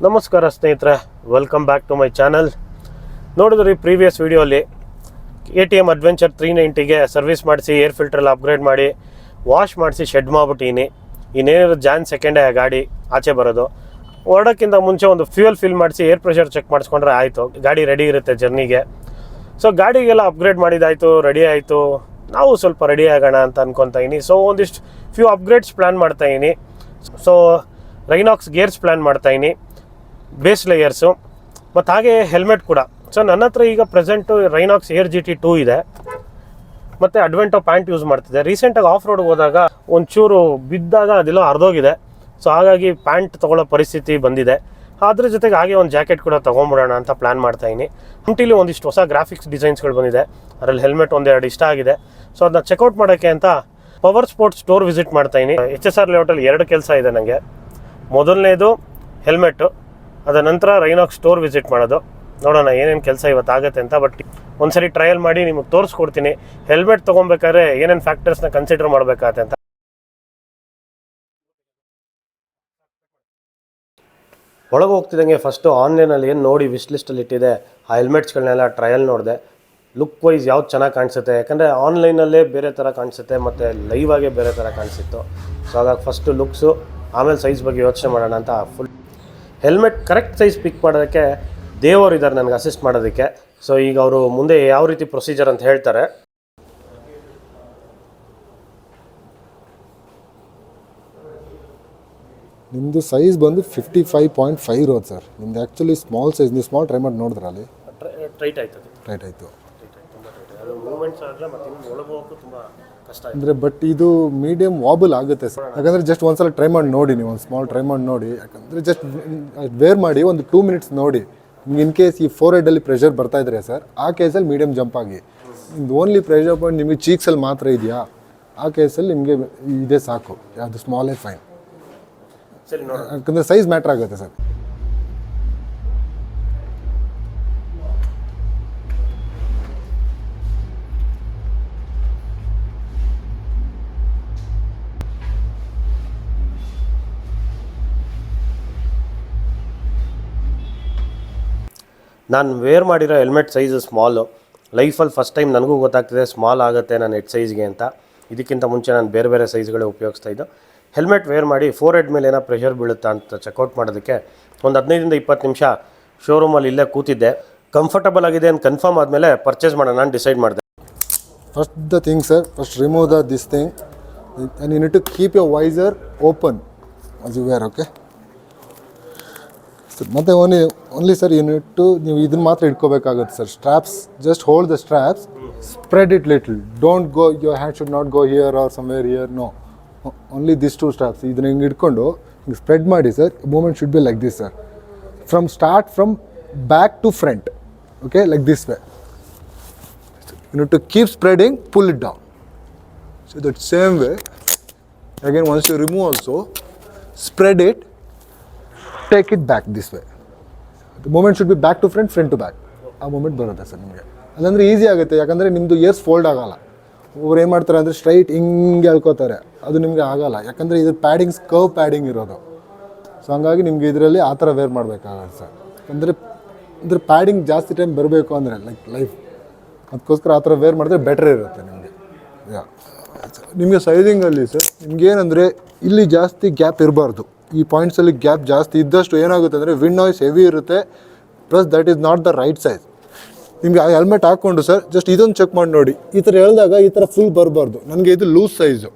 ನಮಸ್ಕಾರ ಸ್ನೇಹಿತರೆ, welcome back to my channel. ನೋಡಿದ್ರಿ ಪ್ರೀವಿಯಸ್ ವಿಡಿಯೋಲಿ KTM ಅಡ್ವೆಂಚರ್ 390ಗೆ ಸರ್ವಿಸ್ ಮಾಡಿಸಿ ಏರ್ ಫಿಲ್ಟ್ರೆಲ್ಲ ಅಪ್ಗ್ರೇಡ್ ಮಾಡಿ ವಾಶ್ ಮಾಡಿಸಿ ಶೆಡ್ ಮಾಡಿಬಿಟ್ಟಿನಿ. ಇನ್ನೇನು Jan 2 ಗಾಡಿ ಆಚೆ ಬರೋದು. ಹೊರಡೋಕ್ಕಿಂತ ಮುಂಚೆ ಒಂದು ಫ್ಯೂಯಲ್ ಫಿಲ್ ಮಾಡಿಸಿ ಏರ್ ಪ್ರೆಷರ್ ಚೆಕ್ ಮಾಡಿಸ್ಕೊಂಡ್ರೆ ಆಯಿತು, ಗಾಡಿ ರೆಡಿ ಇರುತ್ತೆ ಜರ್ನಿಗೆ. ಸೊ ಗಾಡಿಗೆಲ್ಲ ಅಪ್ಗ್ರೇಡ್ ಮಾಡಿದ್ದಾಯಿತು, ರೆಡಿ ಆಯಿತು. ನಾವು ಸ್ವಲ್ಪ ರೆಡಿ ಆಗೋಣ ಅಂತ ಅನ್ಕೊತಾಯಿನಿ. ಸೊ ಒಂದಿಷ್ಟು ಫ್ಯೂ ಅಪ್ಗ್ರೇಡ್ಸ್ ಪ್ಲ್ಯಾನ್ ಮಾಡ್ತಾಯಿನಿ. ಸೊ Rynox ಗೇರ್ಸ್ ಪ್ಲ್ಯಾನ್ ಮಾಡ್ತಾಯಿನಿ, ಬೇಸ್ ಲೇಯರ್ಸು ಮತ್ತು ಹಾಗೆ ಹೆಲ್ಮೆಟ್ ಕೂಡ. ಸೊ ನನ್ನ ಹತ್ರ ಈಗ ಪ್ರೆಸೆಂಟು Rynox Air GT 2 ಇದೆ ಮತ್ತು ಅಡ್ವೆಂಟೋ ಪ್ಯಾಂಟ್ ಯೂಸ್ ಮಾಡ್ತಿದ್ದೆ. ರೀಸೆಂಟಾಗಿ ಆಫ್ ರೋಡ್ಗೆ ಹೋದಾಗ ಒಂಚೂರು ಬಿದ್ದಾಗ ಅದೆಲ್ಲ ಹರಿದೋಗಿದೆ. ಸೊ ಹಾಗಾಗಿ ಪ್ಯಾಂಟ್ ತೊಗೊಳ್ಳೋ ಪರಿಸ್ಥಿತಿ ಬಂದಿದೆ. ಅದ್ರ ಜೊತೆಗೆ ಹಾಗೆ ಒಂದು ಜಾಕೆಟ್ ಕೂಡ ತೊಗೊಂಬಿಡೋಣ ಅಂತ ಪ್ಲ್ಯಾನ್ ಮಾಡ್ತಾಯಿನಿ. ಕಂಟಿಲಿ ಒಂದಿಷ್ಟು ಹೊಸ ಗ್ರಾಫಿಕ್ಸ್ ಡಿಸೈನ್ಸ್ಗಳು ಬಂದಿದೆ, ಅದರಲ್ಲಿ ಹೆಲ್ಮೆಟ್ ಒಂದೆರಡು ಇಷ್ಟ ಆಗಿದೆ. ಸೊ ಅದನ್ನ ಚೆಕ್ಔಟ್ ಮಾಡೋಕ್ಕೆ ಅಂತ ಪವರ್ ಸ್ಪೋರ್ಟ್ಸ್ ಸ್ಟೋರ್ ವಿಸಿಟ್ ಮಾಡ್ತಾಯಿನಿ. HSR ಲೇಔಟಲ್ಲಿ 2 ಕೆಲಸ ಇದೆ ನನಗೆ. ಮೊದಲನೇದು ಹೆಲ್ಮೆಟ್ಟು, ಅದ ನಂತರ Rynox ಸ್ಟೋರ್ ವಿಸಿಟ್ ಮಾಡೋದು. ನೋಡೋಣ ಏನೇನು ಕೆಲಸ ಇವತ್ತಾಗುತ್ತೆ ಅಂತ. ಬಟ್ ಒಂದ್ಸರಿ ಟ್ರಯಲ್ ಮಾಡಿ ನಿಮಗೆ ತೋರಿಸ್ಕೊಡ್ತೀನಿ ಹೆಲ್ಮೆಟ್ ತೊಗೊಬೇಕಾದ್ರೆ ಏನೇನು ಫ್ಯಾಕ್ಟರ್ಸ್ನ ಕನ್ಸಿಡರ್ ಮಾಡಬೇಕಾಗತ್ತೆ ಅಂತ. ಒಳಗೆ ಹೋಗ್ತಿದ್ದಂಗೆ ಫಸ್ಟು ಆನ್ಲೈನಲ್ಲಿ ಏನು ನೋಡಿ ವಿಶ್ ಲಿಸ್ಟಲ್ಲಿ ಇಟ್ಟಿದೆ ಆ ಹೆಲ್ಮೆಟ್ಸ್ಗಳನ್ನೆಲ್ಲ ಟ್ರಯಲ್ ನೋಡಿದೆ. ಲುಕ್ ವೈಸ್ ಯಾವ್ದು ಚೆನ್ನಾಗಿ ಕಾಣಿಸುತ್ತೆ, ಯಾಕಂದರೆ ಆನ್ಲೈನಲ್ಲೇ ಬೇರೆ ಥರ ಕಾಣಿಸುತ್ತೆ ಮತ್ತು ಲೈವ್ ಆಗೇ ಬೇರೆ ಥರ ಕಾಣಿಸಿತ್ತು. ಸೊ ಹಾಗಾಗಿ ಫಸ್ಟು ಲುಕ್ಸು, ಆಮೇಲೆ ಸೈಜ್ ಬಗ್ಗೆ ಯೋಚನೆ ಮಾಡೋಣ ಅಂತ. ಫುಲ್ ಹೆಲ್ಮೆಟ್ ಕರೆಕ್ಟ್ ಸೈಜ್ ಪಿಕ್ ಮಾಡೋದಕ್ಕೆ ದೇವರು ಇದ್ದಾರೆ ನನಗೆ ಅಸಿಸ್ಟ್ ಮಾಡೋದಕ್ಕೆ. ಸೊ ಈಗ ಅವರು ಮುಂದೆ ಯಾವ ರೀತಿ ಪ್ರೊಸೀಜರ್ ಅಂತ ಹೇಳ್ತಾರೆ. ನಿಮ್ಮದು ಸೈಜ್ ಬಂದು 55.5 ಇರೋದು ಸರ್. ನಿಮ್ದು ಆ್ಯಕ್ಚುಲಿ ಸ್ಮಾಲ್ ಸೈಜ್. ನೀವು ಸ್ಮಾಲ್ ಟ್ರೈ ಮಾಡಿ ನೋಡಿದ್ರೆ ಅಲ್ಲಿ ಟೈಟ್ ಆಯ್ತು, ಟೈಟ್ ಆಯಿತು ಅದು ಮೂವ್ಮೆಂಟ್ಸ್ ಆದರೆ ಮತ್ತು ಇನ್ನು ಒಳಗೆ ಹೋಗೋಕ್ಕೂ ತುಂಬ ಕಷ್ಟ ಅಂದರೆ. ಬಟ್ ಇದು ಮೀಡಿಯಮ್ ವಾಬಲ್ ಆಗುತ್ತೆ ಸರ್. ಯಾಕಂದರೆ ಜಸ್ಟ್ ಒಂದ್ಸಲ ಟ್ರೈ ಮಾಡಿ ನೋಡಿ, ನೀವು ಒಂದು ಸ್ಮಾಲ್ ಟ್ರೈ ಮಾಡಿ ನೋಡಿ. ಯಾಕಂದರೆ ಜಸ್ಟ್ ವೇರ್ ಮಾಡಿ ಒಂದು 2 ಮಿನಿಟ್ಸ್ ನೋಡಿ. ನಿಮ್ಗೆ ಇನ್ ಕೇಸ್ ಈ ಫೋರ್ ಹೆಡಲ್ಲಿ ಪ್ರೆಷರ್ ಬರ್ತಾ ಇದ್ರೆ ಸರ್, ಆ ಕೇಸಲ್ಲಿ ಮೀಡಿಯಮ್ ಜಂಪ್ ಆಗಿ. ನಿಮ್ದು ಓನ್ಲಿ ಪ್ರೆಷರ್ ಪಾಯಿಂಟ್ ನಿಮಗೆ ಚೀಕ್ಸಲ್ಲಿ ಮಾತ್ರ ಇದೆಯಾ, ಆ ಕೇಸಲ್ಲಿ ನಿಮಗೆ ಇದೇ ಸಾಕು. ಅದು ಸ್ಮಾಲೇ ಫೈನ್. ಸರಿ ನೋಡಿ, ಯಾಕಂದರೆ ಸೈಜ್ ಮ್ಯಾಟ್ರ್ ಆಗುತ್ತೆ ಸರ್. ನಾನು ವೇರ್ ಮಾಡಿರೋ ಹೆಲ್ಮೆಟ್ ಸೈಜು ಸ್ಮಾಲು. ಲೈಫಲ್ಲಿ ಫಸ್ಟ್ ಟೈಮ್ ನನಗೂ ಗೊತ್ತಾಗ್ತಿದೆ ಸ್ಮಾಲ್ ಆಗುತ್ತೆ ನನ್ನ ಹೆಡ್ ಸೈಜ್ಗೆ ಅಂತ. ಇದಕ್ಕಿಂತ ಮುಂಚೆ ನಾನು ಬೇರೆ ಬೇರೆ ಸೈಜ್ಗಳೇ ಉಪಯೋಗಿಸ್ತಾ ಇದ್ದು. ಹೆಲ್ಮೆಟ್ ವೇರ್ ಮಾಡಿ ಫೋರ್ ಹೆಡ್ ಮೇಲೆ ಏನೋ ಪ್ರೆಷರ್ ಬೀಳುತ್ತಾ ಅಂತ ಚೆಕ್ಔಟ್ ಮಾಡೋದಕ್ಕೆ ಒಂದು 15-20 ನಿಮಿಷ ಶೋರೂಮಲ್ಲಿ ಇಲ್ಲೇ ಕೂತಿದ್ದೆ. ಕಂಫರ್ಟಬಲ್ ಆಗಿದೆ ಅಂತ ಕನ್ಫರ್ಮ್ ಆದಮೇಲೆ ಪರ್ಚೇಸ್ ಮಾಡೋಣ ನಾನು ಡಿಸೈಡ್ ಮಾಡಿದೆ. First the thing sir, first remove this thing and you need to keep your visor open as you wear. Okay, ಮತ್ತು ಓನ್ಲಿ ಸರ್ ಯೂನಿಟ್ಟು ನೀವು ಇದನ್ನು ಮಾತ್ರ ಇಟ್ಕೋಬೇಕಾಗುತ್ತೆ sir. Straps, just hold the straps, spread it little. Don't go, your hand should not go here or somewhere here. No, only this 2 straps. ಇದನ್ನ ಹಿಂಗೆ ಇಟ್ಕೊಂಡು ಹಿಂಗೆ spread ಮಾಡಿ sir. Movement should be like this sir, from back to front. Okay, like this way. You need to keep spreading, pull it down. So that same way, again once you remove also, spread it, take it back this way. The movement should be back to front, front to back. ಆ moment ಬರುತ್ತೆ sir ನಿಮಗೆ. ಅದಂದರೆ easy ಆಗುತ್ತೆ, ಯಾಕಂದರೆ ನಿಮ್ಮದು years fold ಆಗೋಲ್ಲ. ಒಬ್ರು ಏನು ಮಾಡ್ತಾರೆ ಅಂದರೆ ಸ್ಟ್ರೈಟ್ ಹಿಂಗೆ ಎಳ್ಕೋತಾರೆ, ಅದು ನಿಮಗೆ ಆಗೋಲ್ಲ. ಯಾಕಂದರೆ ಇದು ಪ್ಯಾಡಿಂಗ್ಸ್ ಕರ್ವ್ ಪ್ಯಾಡಿಂಗ್ ಇರೋದು. ಸೊ ಹಂಗಾಗಿ ನಿಮಗೆ ಇದರಲ್ಲಿ ಆ ಥರ ವೇರ್ ಮಾಡಬೇಕಾಗತ್ತೆ ಸರ್. ಅಂದರೆ ಪ್ಯಾಡಿಂಗ್ ಜಾಸ್ತಿ ಟೈಮ್ ಬರಬೇಕು ಅಂದರೆ ಲೈಫ್, ಅದಕ್ಕೋಸ್ಕರ ಆ ಥರ ವೇರ್ ಮಾಡಿದ್ರೆ ಬೆಟ್ರ್ ಇರುತ್ತೆ ನಿಮಗೆ. ನಿಮಗೆ ಸೈಜಿಂಗಲ್ಲಿ ಸರ್ ನಿಮ್ಗೇನಂದರೆ ಇಲ್ಲಿ ಜಾಸ್ತಿ ಗ್ಯಾಪ್ ಇರಬಾರ್ದು. ಈ ಪಾಯಿಂಟ್ಸಲ್ಲಿ ಗ್ಯಾಪ್ ಜಾಸ್ತಿ ಇದ್ದಷ್ಟು ಏನಾಗುತ್ತೆ ಅಂದರೆ ವಿಂಡ್ ನಾಯ್ಸ್ ಹೆವಿ ಇರುತ್ತೆ. Plus that is not the right size. ನಿಮಗೆ ಆ ಹೆಲ್ಮೆಟ್ ಹಾಕ್ಕೊಂಡು ಸರ್ ಜಸ್ಟ್ ಇದೊಂದು ಚೆಕ್ ಮಾಡಿ ನೋಡಿ. ಈ ಥರ ಹೇಳಿದಾಗ ಈ ಥರ ಫುಲ್ ಬರಬಾರ್ದು. ನನಗೆ ಇದು ಲೂಸ್ ಸೈಜು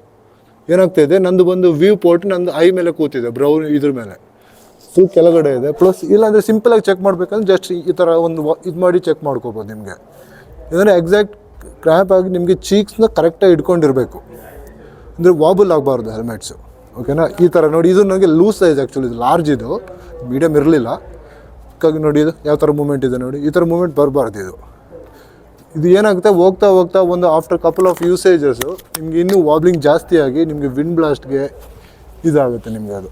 ಏನಾಗ್ತಾಯಿದೆ, ನಂದು ಬಂದು ವ್ಯೂ ಪೋರ್ಟ್ ನಂದು ಐ ಮೇಲೆ ಕೂತಿದೆ, ಬ್ರೌನ್ ಇದ್ರ ಮೇಲೆ ಫುಲ್ ಕೆಳಗಡೆ ಇದೆ. ಪ್ಲಸ್ ಇಲ್ಲಾಂದರೆ ಸಿಂಪಲಾಗಿ ಚೆಕ್ ಮಾಡಬೇಕಂದ್ರೆ ಜಸ್ಟ್ ಈ ಥರ ಒಂದು ಇದು ಮಾಡಿ ಚೆಕ್ ಮಾಡ್ಕೋಬೋದು ನಿಮಗೆ. ಅಂದರೆ ಎಕ್ಸಾಕ್ಟ್ ಕ್ರ್ಯಾಂಪ್ ಆಗಿ ನಿಮಗೆ ಚೀಕ್ಸ್ನ ಕರೆಕ್ಟಾಗಿ ಇಟ್ಕೊಂಡಿರಬೇಕು. ಅಂದರೆ ವಾಬಲ್ ಆಗಬಾರ್ದು ಹೆಲ್ಮೆಟ್ಸು. ಓಕೆನಾ, ಈ ಥರ ನೋಡಿ. ಇದು ನನಗೆ ಲೂಸ್ ಸೈಜ್, ಆ್ಯಕ್ಚುಲಿ ಇದು ಲಾರ್ಜ್, ಇದು ಮೀಡಿಯಮ್ ಇರಲಿಲ್ಲ. ನೋಡಿ ಇದು ಯಾವ ಥರ ಮೂಮೆಂಟ್ ಇದೆ ನೋಡಿ. ಈ ಥರ ಮೂಮೆಂಟ್ ಬರಬಾರ್ದು. ಇದು ಏನಾಗುತ್ತೆ, ಹೋಗ್ತಾ ಹೋಗ್ತಾ ಒಂದು ಆಫ್ಟರ್ ಕಪಲ್ ಆಫ್ ಯೂಸೇಜಸ್ಸು ನಿಮಗೆ ಇನ್ನೂ ವಾಬ್ಲಿಂಗ್ ಜಾಸ್ತಿ ಆಗಿ ನಿಮಗೆ ವಿಂಡ್ ಬ್ಲಾಸ್ಟ್ಗೆ ಇದಾಗುತ್ತೆ ನಿಮಗೆ ಅದು.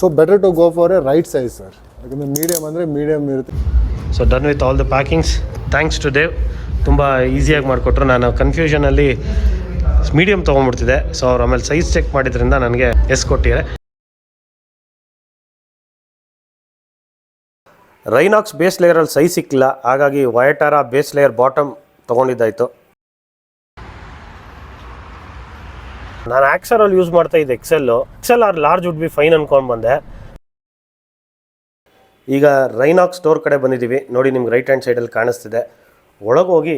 So better to go for a right size sir. ಯಾಕಂದರೆ ಮೀಡಿಯಮ್ ಅಂದರೆ ಮೀಡಿಯಮ್ ಇರುತ್ತೆ. So done with all the packings. Thanks to Dev, ತುಂಬ ಈಸಿಯಾಗಿ ಮಾಡಿಕೊಟ್ರು. ನಾನು ಕನ್ಫ್ಯೂಷನಲ್ಲಿ ಮೀಡಿಯಮ್ ತೊಗೊಂಡ್ಬಿಡ್ತಿದ್ದೆ. ಸೊ ಅವ್ರು ಆಮೇಲೆ ಸೈಜ್ ಚೆಕ್ ಮಾಡಿದ್ರಿಂದ ನನಗೆ ಎಸ್ ಕೊಟ್ಟಿದ್ದಾರೆ. ರೈನಾಕ್ಸ್ ಬೇಸ್ ಲೇಯರಲ್ಲಿ ಸೈಜ್ ಸಿಕ್ಕಿಲ್ಲ, ಹಾಗಾಗಿ ವಯಟಾರಾ ಬೇಸ್ ಲೇಯರ್ ಬಾಟಮ್ ತೊಗೊಂಡಿದ್ದಾಯಿತು. ನಾನು ಆಕ್ಸರಲ್ಲಿ ಯೂಸ್ ಮಾಡ್ತಾ ಇದ್ದೆ XL or large would be fine ಅನ್ಕೊಂಡು ಬಂದೆ. ಈಗ ರೈನಾಕ್ಸ್ ಸ್ಟೋರ್ ಕಡೆ ಬಂದಿದ್ದೀವಿ. ನೋಡಿ ನಿಮ್ಗೆ ರೈಟ್ ಹ್ಯಾಂಡ್ ಸೈಡಲ್ಲಿ ಕಾಣಿಸ್ತಿದೆ. ಒಳಗೆ ಹೋಗಿ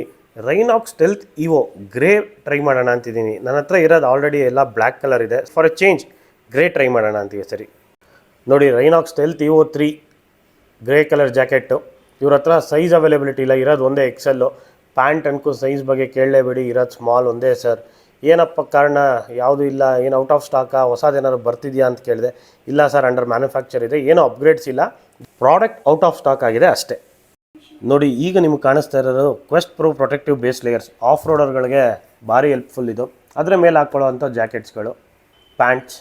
Rynox stealth evo grey try ಮಾಡೋಣ ಅಂತಿದ್ದೀನಿ. ನನ್ನ ಹತ್ರ ಇರೋದು ಆಲ್ರೆಡಿ ಎಲ್ಲ ಬ್ಲ್ಯಾಕ್ ಕಲರ್ ಇದೆ. For a change grey try ಮಾಡೋಣ ಅಂತೀವಿ. ಸರಿ ನೋಡಿ, Rynox stealth evo 3 grey colour jacket. ಇವ್ರ ಹತ್ರ ಸೈಜ್ ಅವೈಲೇಬಿಲಿಟಿ ಇಲ್ಲ, ಇರೋದು ಒಂದೇ ಎಕ್ಸೆಲ್ಲು. ಪ್ಯಾಂಟ್ ಅನ್ಕೋ ಸೈಜ್ ಬಗ್ಗೆ ಕೇಳಲೇಬೇಡಿ, ಇರೋದು ಸ್ಮಾಲ್ ಒಂದೇ ಸರ್. ಏನಪ್ಪ ಕಾರಣ, ಯಾವುದೂ ಇಲ್ಲ, ಏನು ಔಟ್ ಆಫ್ ಸ್ಟಾಕಾ, ಹೊಸದೇನಾದ್ರು ಬರ್ತಿದೆಯಾ ಅಂತ ಕೇಳಿದೆ. ಇಲ್ಲ ಸರ್, ಅಂಡರ್ ಮ್ಯಾನುಫ್ಯಾಕ್ಚರ್ ಇದೆ, ಏನೂ ಅಪ್ಗ್ರೇಡ್ಸ್ ಇಲ್ಲ, ಪ್ರಾಡಕ್ಟ್ ಔಟ್ ಆಫ್ ಸ್ಟಾಕ್ ಆಗಿದೆ ಅಷ್ಟೇ. ನೋಡಿ ಈಗ ನಿಮ್ಗೆ ಕಾಣಿಸ್ತಾ ಇರೋದು quest proof protective base layers. Off ರೋಡರ್ಗಳಿಗೆ ಭಾರಿ ಹೆಲ್ಪ್ಫುಲ್ ಇದು. ಅದರ ಮೇಲೆ ಹಾಕ್ಕೊಳ್ಳೋವಂಥ ಜಾಕೆಟ್ಸ್ಗಳು, ಪ್ಯಾಂಟ್ಸ್.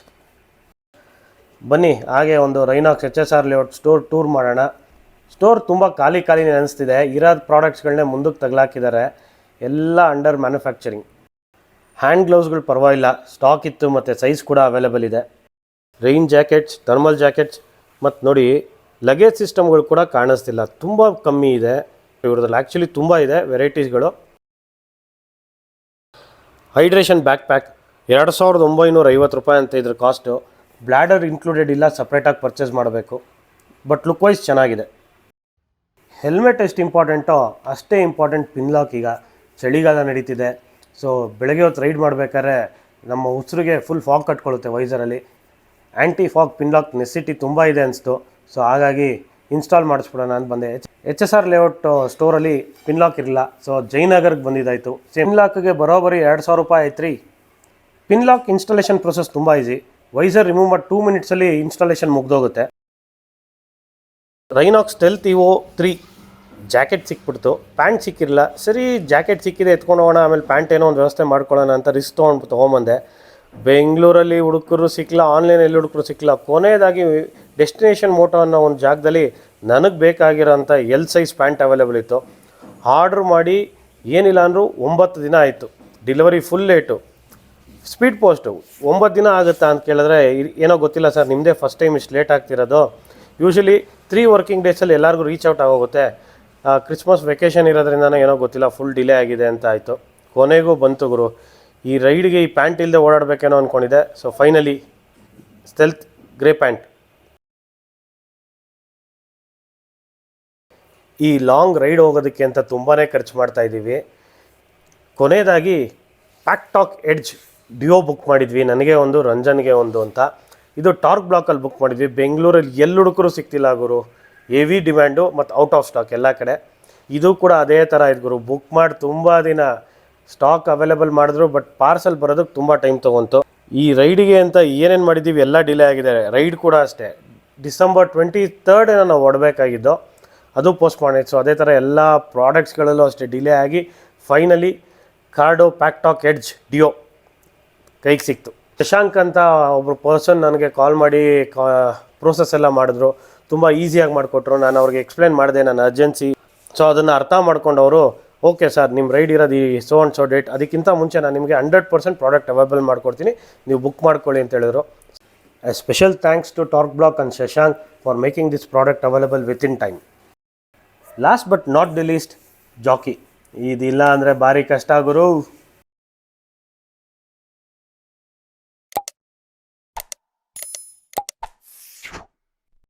ಬನ್ನಿ ಹಾಗೆ ಒಂದು ರೈನಾಕ್ಸ್ HSR ಲೇಔಟ್ ಸ್ಟೋರ್ ಟೂರ್ ಮಾಡೋಣ. ಸ್ಟೋರ್ ತುಂಬ ಖಾಲಿ ಅನಿಸ್ತಿದೆ. ಇರೋದು ಪ್ರಾಡಕ್ಟ್ಸ್ಗಳನ್ನೇ ಮುಂದಕ್ಕೆ ತಗಲಾಕಿದ್ದಾರೆ, ಎಲ್ಲ ಅಂಡರ್ ಮ್ಯಾನುಫ್ಯಾಕ್ಚರಿಂಗ್. ಹ್ಯಾಂಡ್ ಗ್ಲೌಸ್ಗಳು ಪರವಾಗಿಲ್ಲ, ಸ್ಟಾಕ್ ಇತ್ತು ಮತ್ತು ಸೈಜ್ ಕೂಡ ಅವೈಲೇಬಲ್ ಇದೆ. ರೈನ್ ಜಾಕೆಟ್ಸ್, ಥರ್ಮಲ್ ಜಾಕೆಟ್ಸ್ ಮತ್ತು ನೋಡಿ ಲಗೇಜ್ ಸಿಸ್ಟಮ್ಗಳು ಕೂಡ ಕಾಣಿಸ್ತಿಲ್ಲ, ತುಂಬ ಕಮ್ಮಿ ಇದೆ. ಇವ್ರದ್ರಲ್ಲಿ ಆ್ಯಕ್ಚುಲಿ ತುಂಬ ಇದೆ ವೆರೈಟೀಸ್ಗಳು. ಹೈಡ್ರೇಷನ್ ಬ್ಯಾಕ್ ಪ್ಯಾಕ್ 2950 ರೂಪಾಯಿ ಅಂತ ಇದ್ರ ಕಾಸ್ಟು. ಬ್ಲ್ಯಾಡರ್ ಇನ್ಕ್ಲೂಡೆಡ್ ಇಲ್ಲ, ಸಪ್ರೇಟಾಗಿ ಪರ್ಚೇಸ್ ಮಾಡಬೇಕು. ಬಟ್ ಲುಕ್ ವೈಸ್ ಚೆನ್ನಾಗಿದೆ. ಹೆಲ್ಮೆಟ್ ಎಷ್ಟು ಇಂಪಾರ್ಟೆಂಟೋ ಅಷ್ಟೇ ಇಂಪಾರ್ಟೆಂಟ್ ಪಿನ್ಲಾಕ್. ಈಗ ಚಳಿಗಾಲ ನಡೀತಿದೆ, ಸೊ ಬೆಳಗ್ಗೆ ಹೊತ್ತು ರೈಡ್ ಮಾಡಬೇಕಾದ್ರೆ ನಮ್ಮ ಉಸಿರಿಗೆ ಫುಲ್ ಫಾಗ್ ಕಟ್ಕೊಳ್ಳುತ್ತೆ ವೈಸರಲ್ಲಿ. ಆ್ಯಂಟಿ ಫಾಗ್ ಪಿನ್ಲಾಕ್ ನೆಸಿಟಿ ತುಂಬ ಇದೆ ಅನಿಸ್ತು. ಸೊ ಹಾಗಾಗಿ ಇನ್ಸ್ಟಾಲ್ ಮಾಡಿಸ್ಬಿಡೋಣ ಅಂತ ಬಂದೆ. HSR ಲೇಔಟ್ ಸ್ಟೋರಲ್ಲಿ ಪಿನ್ಲಾಕ್ ಇರಲಿಲ್ಲ, ಸೊ ಜಯನಗರ್ಗೆ ಬಂದಿದ್ದಾಯಿತು. ಪಿನ್ಲಾಕ್ಗೆ ಬರೋಬರಿ 2000 ರೂಪಾಯಿ ಆಯ್ತು ರೀ. ಪಿನ್ಲಾಕ್ ಇನ್ಸ್ಟಾಲೇಷನ್ ಪ್ರೊಸೆಸ್ ತುಂಬ ಈಸಿ. ವೈಸರ್ ರಿಮೂವ್ ಮಾಡಿ 2 ಮಿನಿಟ್ಸಲ್ಲಿ installation ಮುಗ್ದೋಗುತ್ತೆ. ರೈನಾಕ್ಸ್ stealth evo 3 jacket ಸಿಕ್ಬಿಡ್ತು, pant ಸಿಕ್ಕಿರಲಿಲ್ಲ. ಸರಿ ಜಾಕೆಟ್ ಸಿಕ್ಕಿದೆ, ಎತ್ಕೊಂಡು ಹೋಗೋಣ, ಆಮೇಲೆ ಪ್ಯಾಂಟ್ ಏನೋ ಒಂದು ವ್ಯವಸ್ಥೆ ಮಾಡ್ಕೊಳ್ಳೋಣ ಅಂತ ರಿಸ್ಕ್ ತೊಗೊಂಬಂದೆ. ಬೆಂಗಳೂರಲ್ಲಿ ಹುಡುಕರು ಸಿಕ್ಕಿಲ್ಲ, ಆನ್ಲೈನಲ್ಲಿ ಹುಡುಕರು ಸಿಕ್ಕಿಲ್ಲ. ಕೊನೆಯದಾಗಿ ಡೆಸ್ಟಿನೇಷನ್ ಮೋಟೋ ಅನ್ನೋ ಒಂದು ಜಾಗದಲ್ಲಿ ನನಗೆ ಬೇಕಾಗಿರೋಂಥ ಎಲ್ ಸೈಜ್ ಪ್ಯಾಂಟ್ ಅವೈಲೇಬಲ್ ಇತ್ತು. ಆರ್ಡ್ರ್ ಮಾಡಿ ಏನಿಲ್ಲ ಅಂದರೂ 9 ದಿನ ಆಯಿತು. Delivery full late. Speed post 9 ದಿನ ಆಗುತ್ತಾ ಅಂತ ಕೇಳಿದ್ರೆ ಏನೋ ಗೊತ್ತಿಲ್ಲ ಸರ್, ನಿಮ್ಮದೇ ಫಸ್ಟ್ ಟೈಮ್ ಇಷ್ಟು ಲೇಟ್ ಆಗ್ತಿರೋದು. ಯೂಶ್ವಲಿ 3 ವರ್ಕಿಂಗ್ ಡೇಸಲ್ಲಿ ಎಲ್ಲರಿಗೂ ರೀಚ್ ಔಟ್ ಆಗೋಗುತ್ತೆ. ಕ್ರಿಸ್ಮಸ್ ವೆಕೇಷನ್ ಇರೋದ್ರಿಂದನೋ ಏನೋ ಗೊತ್ತಿಲ್ಲ, ಫುಲ್ ಡಿಲೇ ಆಗಿದೆ ಅಂತ ಆಯಿತು. ಕೊನೆಗೂ ಬಂತು ಗುರು. ಈ ರೈಡ್ಗೆ ಈ ಪ್ಯಾಂಟ್ ಇಲ್ಲದೆ ಓಡಾಡಬೇಕೇನೋ ಅಂದ್ಕೊಂಡಿದ್ದೆ. So finally stealth grey pant. ಈ ಲಾಂಗ್ ರೈಡ್ ಹೋಗೋದಕ್ಕೆ ಅಂತ ತುಂಬಾ ಖರ್ಚು ಮಾಡ್ತಾ ಇದ್ದೀವಿ. ಕೊನೆಯದಾಗಿ ಪ್ಯಾಕ್ಟಾಕ್ ಎಡ್ಜ್ ಡಿಯೋ ಬುಕ್ ಮಾಡಿದ್ವಿ, ನನಗೆ ಒಂದು, ರಂಜನ್ಗೆ ಒಂದು ಅಂತ. ಇದು ಟಾರ್ಕ್ ಬ್ಲಾಕಲ್ಲಿ ಬುಕ್ ಮಾಡಿದ್ವಿ. ಬೆಂಗಳೂರಲ್ಲಿ ಎಲ್ಲಿ ಹುಡುಕರು ಸಿಗ್ತಿಲ್ಲ ಗುರು, ಹೆವಿ ಡಿಮ್ಯಾಂಡು ಮತ್ತು ಔಟ್ ಆಫ್ ಸ್ಟಾಕ್ ಎಲ್ಲ ಕಡೆ. ಇದು ಕೂಡ ಅದೇ ಥರ ಇದು ಗುರು. ಬುಕ್ ಮಾಡಿ ತುಂಬ ದಿನ ಸ್ಟಾಕ್ ಅವೈಲೇಬಲ್ ಮಾಡಿದ್ರು, ಬಟ್ ಪಾರ್ಸಲ್ ಬರೋದಕ್ಕೆ ತುಂಬ ಟೈಮ್ ತೊಗೊಂತು. ಈ ರೈಡಿಗೆ ಅಂತ ಏನೇನು ಮಾಡಿದ್ದೀವಿ ಎಲ್ಲ ಡಿಲೇ ಆಗಿದೆ. ರೈಡ್ ಕೂಡ ಅಷ್ಟೇ, ಡಿಸೆಂಬರ್ 23 ನಾವು ಹೊಡಬೇಕಾಗಿದ್ದು, ಅದು ಪೋಸ್ಟ್ ಮಾಡಿತ್ತು. ಸೊ ಅದೇ ಥರ ಎಲ್ಲ ಪ್ರಾಡಕ್ಟ್ಸ್ಗಳಲ್ಲೂ ಅಷ್ಟೇ ಡಿಲೇ ಆಗಿ ಫೈನಲಿ ಕಾರ್ಡೋ ಪ್ಯಾಕ್ಟಾಕ್ ಎಡ್ಜ್ ಡಿಯೋ ಕೈಗೆ ಸಿಕ್ತು. ಶಶಾಂಕ್ ಅಂತ ಒಬ್ಬರು ಪರ್ಸನ್ ನನಗೆ ಕಾಲ್ ಮಾಡಿ ಪ್ರೋಸೆಸ್ ಎಲ್ಲ ಮಾಡಿದ್ರು, ತುಂಬ ಈಸಿಯಾಗಿ ಮಾಡಿಕೊಟ್ರು. ನಾನು ಅವ್ರಿಗೆ ಎಕ್ಸ್ಪ್ಲೇನ್ ಮಾಡಿದೆ ನನ್ನ ಅರ್ಜೆನ್ಸಿ. ಸೊ ಅದನ್ನು ಅರ್ಥ ಮಾಡ್ಕೊಂಡವರು, ಓಕೆ ಸರ್ ನಿಮ್ಮ ರೈಡ್ ಇರೋದು ಈ ಸೋ ಆ್ಯಂಡ್ ಸೋ ಡೇಟ್, ಅದಕ್ಕಿಂತ ಮುಂಚೆ ನಾನು ನಿಮಗೆ 100% ಪ್ರಾಡಕ್ಟ್ ಅವೈಲೇಬಲ್ ಮಾಡಿಕೊಡ್ತೀನಿ, ನೀವು ಬುಕ್ ಮಾಡ್ಕೊಳ್ಳಿ ಅಂತ ಹೇಳಿದ್ರು. A special thanks to torque block and Shashank for making this product available within time. Last but not the least, ಜಾಕಿ. ಇದಿಲ್ಲ ಅಂದರೆ ಭಾರಿ ಕಷ್ಟ ಗುರು.